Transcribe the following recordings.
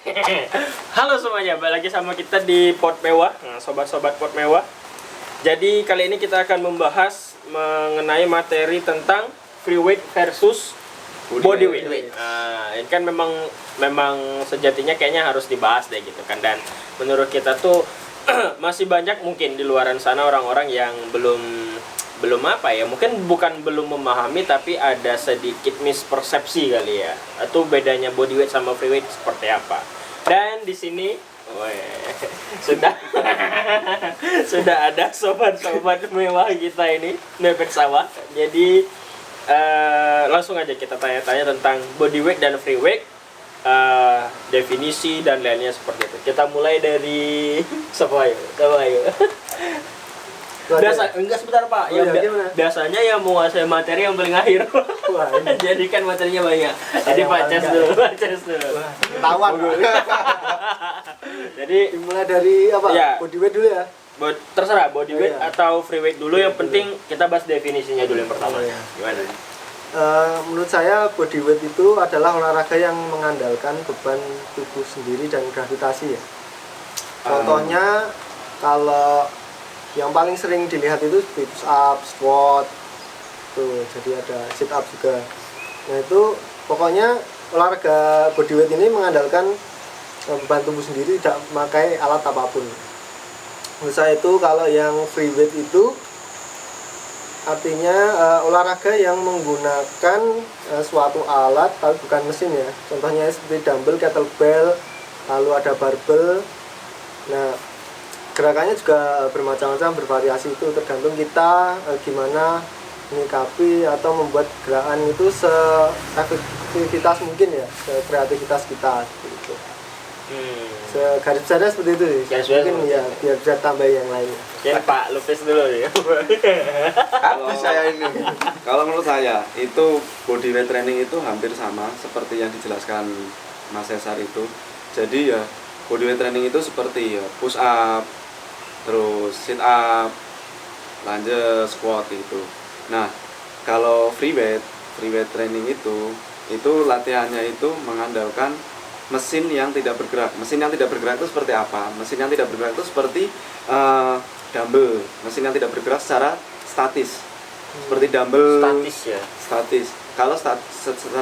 Halo semuanya, balik lagi sama kita di Pot Mewah, sobat-sobat Pot Mewah. Jadi kali ini kita akan membahas mengenai materi tentang free weight versus body weight. Nah, ini kan memang sejatinya kayaknya harus dibahas deh gitu kan. Dan menurut kita tuh masih banyak mungkin di luaran sana orang-orang yang belum apa ya, mungkin bukan belum memahami tapi ada sedikit mispersepsi kali ya, atau bedanya body weight sama free weight seperti apa. Dan di sini sudah sudah ada sobat-sobat mewah kita ini mepet sawah. Jadi langsung aja kita tanya-tanya tentang body weight dan free weight, definisi dan lainnya seperti itu. Kita mulai dari siapa ayo. Enggak sebentar Pak. Biasanya yang menguasai materi yang paling akhir. Wah, Jadi kan materinya banyak. Jadi Pak Ces dulu. Ketahuan. Jadi Dimulai dari apa? Ya. Body weight dulu ya. terserah body weight iya. atau free weight dulu. Yang penting kita bahas definisinya dulu yang pertama. Iya. Gimana? Menurut saya body weight itu adalah olahraga yang mengandalkan beban tubuh sendiri dan gravitasi ya. Contohnya kalau yang paling sering dilihat itu push up, squat, tuh jadi ada sit up juga. Nah itu pokoknya olahraga body weight ini mengandalkan beban tubuh sendiri, tidak memakai alat apapun. Menurut saya itu kalau yang free weight itu artinya olahraga yang menggunakan suatu alat tapi bukan mesin ya. Contohnya seperti dumbbell, kettlebell, lalu ada barbell. Nah gerakannya juga bermacam-macam, bervariasi, itu tergantung kita gimana menyikapi atau membuat gerakan itu se-efektivitas mungkin ya, se-kreativitas kita gitu. Garis besarnya seperti itu sih. Mungkin ya biar bisa tambah yang lainnya. Oke Pak Lupis dulu ya. Kalau menurut saya itu body weight training itu hampir sama seperti yang dijelaskan Mas Cesar itu. Jadi ya body weight training itu seperti ya push up, terus sit up, lunge, squat itu. Nah, kalau free weight training itu latihannya itu mengandalkan mesin yang tidak bergerak. Mesin yang tidak bergerak itu seperti apa? Mesin yang tidak bergerak itu seperti dumbbell. Mesin yang tidak bergerak secara statis. Seperti dumbbell Statis ya. Statis. Kalau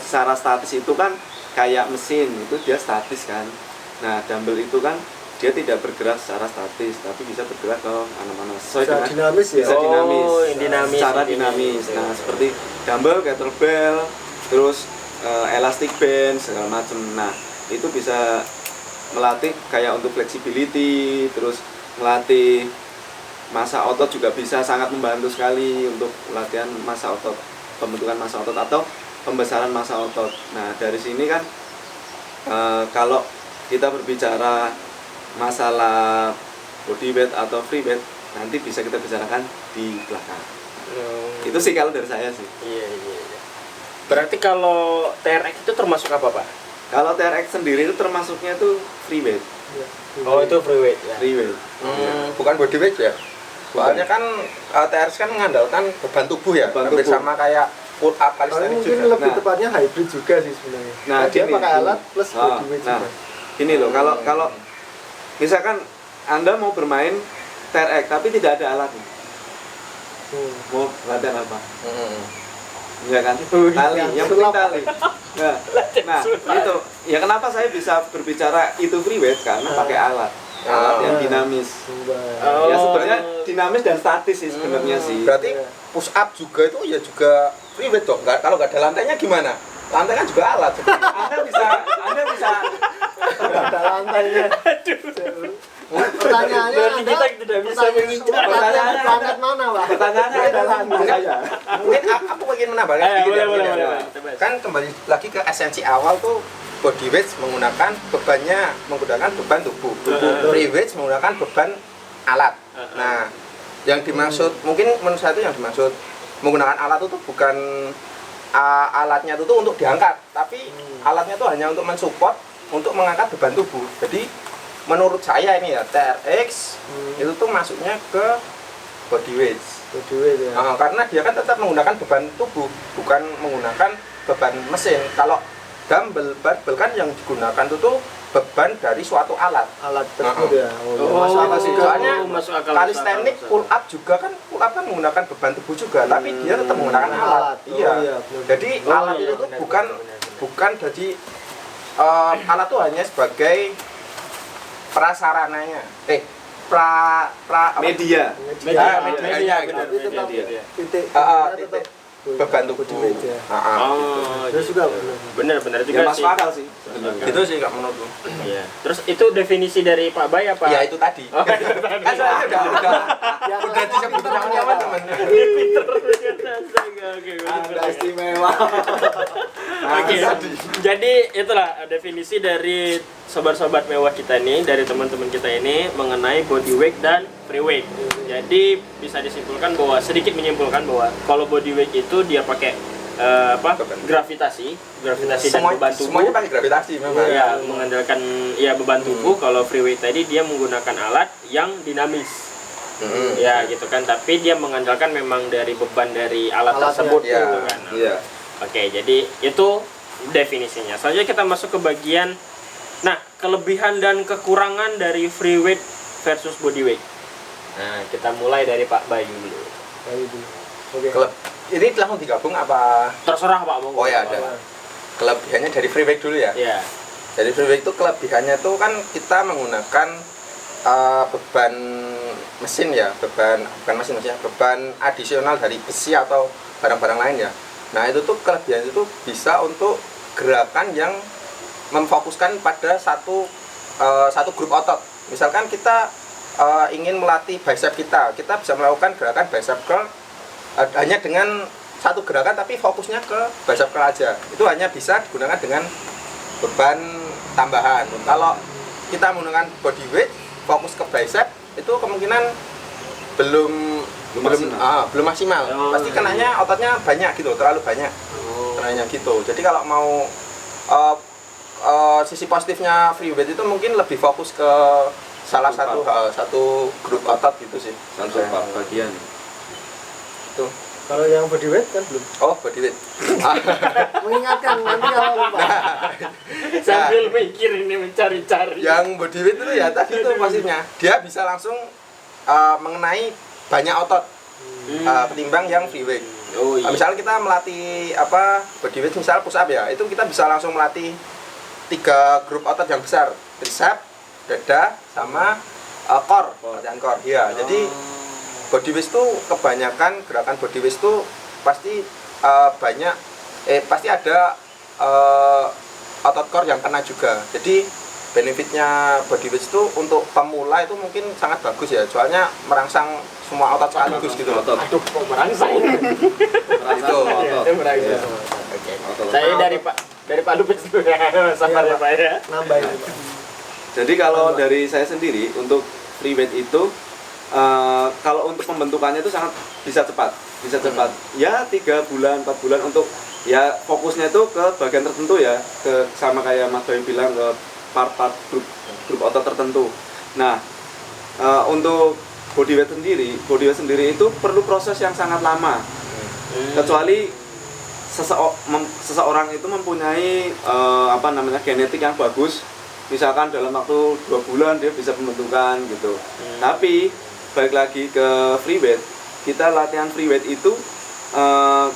secara statis itu kan kayak mesin, itu dia statis kan. Nah, dumbbell itu kan dia tidak bergerak secara statis, tapi bisa bergerak ke mana-mana sesuai dengan dinamis ya. bisa dinamis, dinamis, secara dinamis. Nah, seperti dumbbell, kettlebell, terus elastic band segala macam. Nah, itu bisa melatih kayak untuk flexibility, terus melatih massa otot juga bisa sangat membantu sekali untuk latihan massa otot, pembentukan massa otot atau pembesaran massa otot. Nah, dari sini kan kalau kita berbicara masalah body weight atau free weight nanti bisa kita bicarakan di belakang. Itu sih kalau dari saya sih. Iya. Berarti kalau TRX itu termasuk apa Pak? Kalau TRX sendiri itu termasuknya itu free weight. Oh itu free weight ya. Free weight. Bukan body weight ya. Soalnya kan TRX kan mengandalkan beban tubuh ya. Beban Hampir tubuh. sama kayak pull up, calisthenics Mungkin juga. lebih Nah. tepatnya hybrid juga sih sebenarnya. Nah, Dia gini. pakai alat plus body weight Nah, juga. gini loh, kalau misalkan Anda mau bermain TRX tapi tidak ada alatnya, mau latihan apa? Ya kan? Tali, yang penting tali. Nah, itu. Ya kenapa saya bisa berbicara itu free weight karena pakai alat yang dinamis. Ya sebenarnya dinamis dan statis sih sebenarnya sih. Berarti push up juga itu ya juga free weight dong. Kalau nggak ada lantainya gimana? Lantai kan juga alat. Anda bisa Ada lantainya. Pertanyaannya Berarti kita tidak bisa mengincar. planet mana, Pak? pertanyaannya ada lantai saya. Mungkin aku ingin menambahkan sedikit ya, boleh. mungkin ya. Kan kembali lagi ke esensi awal tuh body weight menggunakan beban tubuh. Free weight menggunakan beban alat. Nah, yang dimaksud mungkin menurut saya itu yang dimaksud menggunakan alat itu bukan alatnya itu untuk diangkat, tapi alatnya itu hanya untuk mensupport untuk mengangkat beban tubuh. Jadi menurut saya ini ya TRX itu tuh masuknya ke body weight. Body weight ya. Karena dia kan tetap menggunakan beban tubuh, bukan menggunakan beban mesin. Kalau dumbbell, barbell kan yang digunakan itu tuh beban dari suatu alat. Alat tersebut ya. Oh, masuk akal sih. Soalnya masuk akal, kalistenik masuk akal. pull up juga kan menggunakan beban tubuh juga, tapi dia tetap menggunakan alat. Oh, Iya. iya, benar. Jadi Oh, alat iya, itu benar, bukan benar. bukan jadi alat tuh hanya sebagai prasarananya. Apa? Media. Media, media, benar, Tapi tetap media. titik titik beban tubuh. body weight ya. Oh, Terus gitu. juga benar Ya juga masuk sih. akal sih sebenarnya. Itu sih kak menurutku. Iya. Terus itu definisi dari Pak Bay apa? Ya itu tadi. Oh, Kan soalnya udah disebutin sama teman-teman. Oke, Anda istimewa. Oke, jadi itulah definisi dari sobat-sobat mewah kita ini, dari teman-teman kita ini mengenai body weight dan free weight. Jadi bisa disimpulkan bahwa, sedikit menyimpulkan bahwa kalau body weight itu dia pakai gravitasi dan beban tubuh. Semuanya pakai gravitasi memang. Ya, mengandalkan ya beban tubuh. Kalau free weight tadi dia menggunakan alat yang dinamis. Ya gitu kan, tapi dia mengandalkan memang dari beban dari alat Alatnya, tersebut ya. gitu kan. Iya. Oke, jadi itu definisinya. Selanjutnya kita masuk ke bagian, nah, kelebihan dan kekurangan dari free weight versus body weight. Nah, kita mulai dari Pak Bayu dulu. Bayu dulu. Oke. Ini langsung digabung apa? Terserah Pak, mau. Oh ya ada. Kelebihannya dari free weight dulu ya. Ya. Dari free weight itu kelebihannya tuh kan kita menggunakan beban mesin ya, bukan mesin maksudnya, beban adisional dari besi atau barang-barang lain ya. Nah itu tuh kelebihan itu bisa untuk gerakan yang memfokuskan pada satu grup otot. Misalkan kita ingin melatih bicep kita bisa melakukan gerakan bicep curl hanya dengan satu gerakan, tapi fokusnya ke bicep curl aja. Itu hanya bisa digunakan dengan beban tambahan. Kalau kita menggunakan body weight fokus ke bicep, itu kemungkinan belum maksimal. Oh, Pasti kenanya ototnya banyak gitu, terlalu banyak. Kenanya gitu. Jadi kalau mau sisi positifnya free weight itu mungkin lebih fokus ke salah satu grup otot gitu sih. Satu bagian. Itu. Kalau yang body weight kan belum. Oh, body weight. Mengingatkan nanti kalau lupa. Sambil mikir ini mencari-cari. Yang body weight itu ya tadi itu positifnya. Dia bisa langsung mengenai banyak otot ketimbang yang free weight. Oh, iya. Misalnya kita melatih body weight, misal push up ya, itu kita bisa langsung melatih 3 grup otot yang besar, tricep, dada, sama core, latihan core. Ya, jadi body weight itu kebanyakan gerakan body weight itu pasti pasti ada otot core yang kena juga. Jadi benefitnya body weight itu untuk pemula itu mungkin sangat bagus ya, soalnya merangsang semua otot sekaligus gitu loh. Aduh, kok merangsang. Itu Itu merangsang. Oke. Saya dari Pak Lupis dulu ya. Sabar ya Pak ya. Nambahin. Jadi kalau dari saya sendiri untuk free weight itu kalau untuk pembentukannya itu sangat bisa cepat. Ya 3 bulan, 4 bulan untuk ya fokusnya itu ke bagian tertentu ya, ke sama kayak Mas Bayu bilang ke part-part grup otot tertentu. Nah, untuk body weight sendiri itu perlu proses yang sangat lama. Kecuali seseorang itu mempunyai genetik yang bagus, misalkan dalam waktu 2 bulan dia bisa pembentukan gitu. Tapi balik lagi ke free weight, kita latihan free weight itu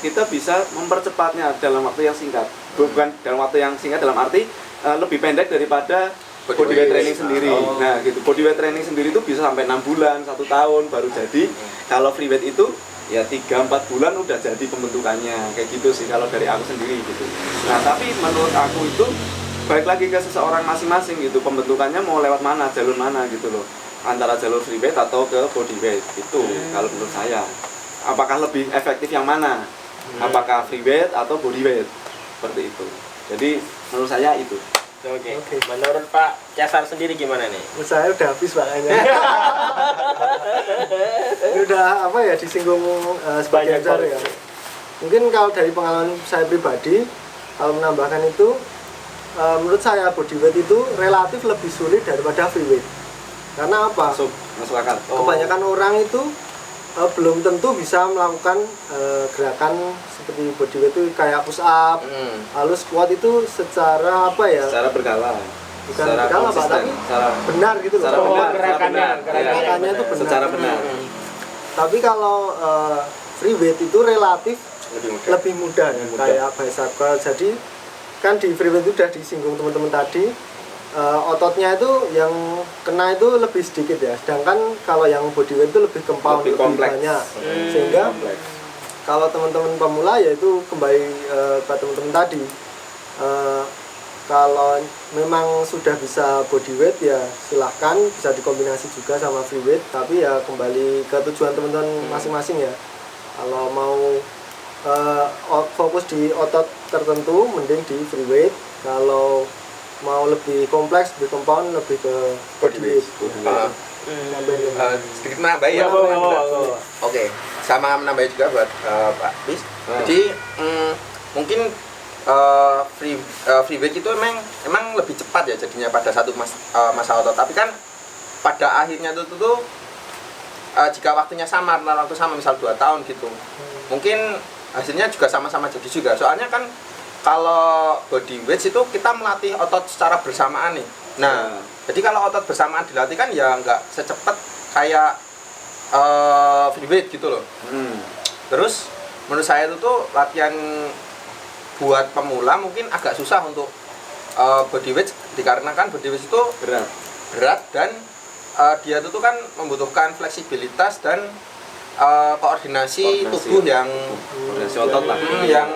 kita bisa mempercepatnya dalam waktu yang singkat. Bukan dalam waktu yang singkat dalam arti lebih pendek daripada body weight training sendiri. Nah gitu, body weight training sendiri itu bisa sampai 6 bulan, 1 tahun baru jadi. Kalau free weight itu ya 3-4 bulan udah jadi pembentukannya, kayak gitu sih kalau dari aku sendiri gitu. Nah tapi menurut aku itu balik lagi ke seseorang masing-masing gitu, pembentukannya mau lewat mana, jalur mana gitu loh, antara jalur free weight atau ke body weight itu. Kalau menurut saya, apakah lebih efektif yang mana, apakah free weight atau body weight, seperti itu. Jadi menurut saya itu. Oke. Menurut Pak Casar sendiri gimana nih? Saya udah habis makanya. Ini udah disinggung sebagian Banyak besar ya. Mungkin kalau dari pengalaman saya pribadi, kalau menambahkan itu, menurut saya body weight itu relatif lebih sulit daripada free weight. Karena apa? Masuk akal. Kebanyakan orang itu belum tentu bisa melakukan gerakan seperti body weight itu kayak push up, lalu squat itu secara Secara berkala. bukan secara ideal apa konsisten, tapi secara benar gitu loh. secara Oh, benar, gerakannya, secara benar. gerakannya itu Iya, benar. secara benar. Tapi kalau free weight itu relatif Lebih mudah. lebih mudah ya, Lebih mudah. kayak bicycle. Jadi kan di free weight itu udah disinggung teman-teman tadi, ototnya itu yang kena itu lebih sedikit ya. Sedangkan kalau yang body weight itu lebih compound, Lebih lebih kompleks. banyak. Sehingga Kompleks. kalau teman-teman pemula yaitu kembali ke teman-teman tadi, kalau memang sudah bisa body weight ya silahkan, bisa dikombinasi juga sama free weight, tapi ya kembali ke tujuan teman-teman masing-masing ya. Kalau mau fokus di otot tertentu mending di free weight, kalau mau lebih kompleks, lebih compound, lebih ke body weight. Sedikit menambahi ya. Oke, sama menambah juga buat Pak Bis. Jadi mungkin free weight itu emang lebih cepat ya jadinya pada satu masa otot. Tapi kan pada akhirnya itu tuh jika waktunya sama, waktu sama misal 2 tahun gitu, mungkin hasilnya juga sama-sama jadi juga. Soalnya kan kalau body weight itu kita melatih otot secara bersamaan nih. Nah, jadi kalau otot bersamaan dilatih kan ya nggak secepat kayak free weight gitu loh. Terus menurut saya itu tuh latihan buat pemula mungkin agak susah untuk body weight, dikarenakan body weight itu berat dan dia itu tuh kan membutuhkan fleksibilitas dan koordinasi tubuh yang koordinasi otot lah. yang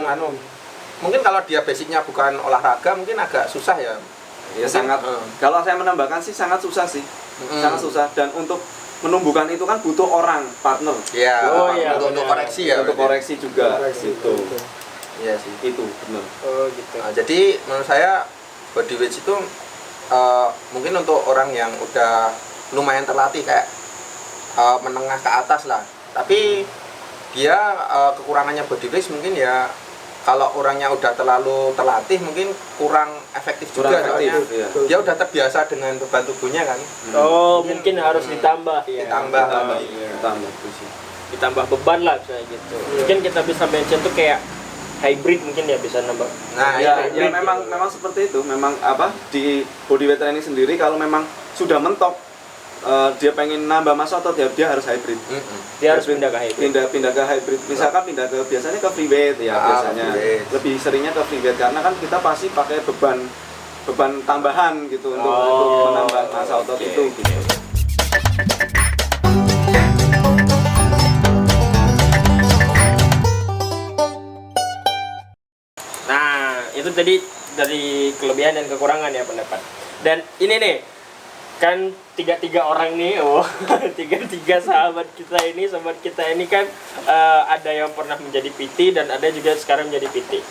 mungkin kalau dia basicnya bukan olahraga mungkin agak susah ya. Ya Mungkin, sangat. Kalau saya menambahkan sih sangat susah sih. Sangat susah, dan untuk menumbuhkan itu kan butuh orang, partner. Ya, Oh, iya, untuk benar. koreksi ya. Untuk berarti. koreksi juga Koreksi, itu. betul. Iya sih. Itu benar. Oh gitu. Nah, jadi menurut saya body weight itu mungkin untuk orang yang udah lumayan terlatih kayak menengah ke atas lah. Tapi dia kekurangannya body weight mungkin ya kalau orangnya udah terlalu terlatih mungkin kurang efektif Kurang juga efektif, soalnya iya. dia udah terbiasa dengan beban tubuhnya kan. Oh, mungkin harus ditambah ya. Ditambah. Ditambah itu sih. Ditambah beban lah misalnya gitu. Mungkin kita bisa mention tuh kayak hybrid mungkin ya bisa nambah. Nah, Ya, itu ya memang seperti itu. Memang apa di body weight training sendiri kalau memang sudah mentok, dia pengen nambah massa otot ya dia harus hybrid. Dia harus pindah ke hybrid. Pindah ke hybrid. Misalkan pindah ke biasanya ke free weight ya biasanya. free weight. Lebih seringnya ke free weight karena kan kita pasti pakai beban tambahan gitu untuk menambah massa otot oke, itu gitu. Nah, itu tadi dari kelebihan dan kekurangan ya pendapat. Dan ini nih, kan tiga orang nih, tiga sahabat kita ini kan ada yang pernah menjadi PT dan ada juga sekarang menjadi PT.